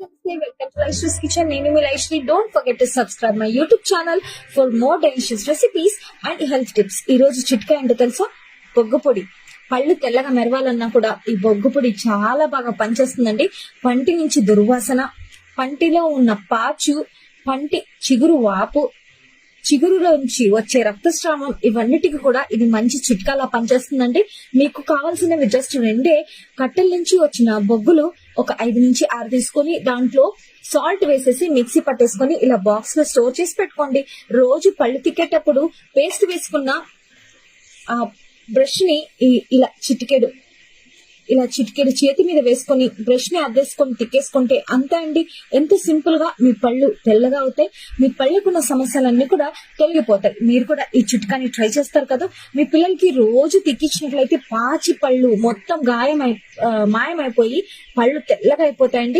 Namaste, welcome to Laishri's Kitchen. నేను మీ లైష్రి. Don't forget to subscribe my YouTube channel for more delicious recipes and health tips. ఈ రోజు చిట్కా ఏంటో తెలుసా? బొగ్గు పొడి. పళ్ళు తెల్లగా మెరవాలన్నా కూడా ఈ బొగ్గు పొడి చాలా బాగా పనిచేస్తుందండి. పంటి నుంచి దుర్వాసన, పంటిలో ఉన్న పాచు, పంటి చిగురు వాపు, చిగురులోంచి వచ్చే రక్తస్రావం, ఇవన్నిటికి కూడా ఇది మంచి చిట్కాలా పనిచేస్తుందండి. మీకు కావాల్సినవి జస్ట్ రెండే. కట్టెల నుంచి వచ్చిన బొగ్గులు ఒక 5 నుంచి 6 తీసుకొని దాంట్లో సాల్ట్ వేసేసి మిక్సీ పట్టేసుకొని ఇలా బాక్స్ లో స్టోర్ చేసి పెట్టుకోండి. రోజు పళ్ళు తిక్కేటప్పుడు పేస్ట్ వేసుకున్న ఆ బ్రష్ ని ఇలా చిటికెడు చేతి మీద వేసుకొని బ్రష్ ని అద్దేసుకొని తిక్కేసుకుంటే అంతే అండి. ఎంత సింపుల్ గా మీ పళ్ళు తెల్లగా అవుతాయి. మీ పళ్ళకున్న సమస్యలన్నీ కూడా తొలగిపోతాయి. మీరు కూడా ఈ చిట్కాని ట్రై చేస్తారు కదా. మీ పిల్లలకి రోజు తిక్కించినట్లయితే పాచి పళ్ళు మొత్తం మాయమైపోయి పళ్ళు తెల్లగా అయిపోతాయండి.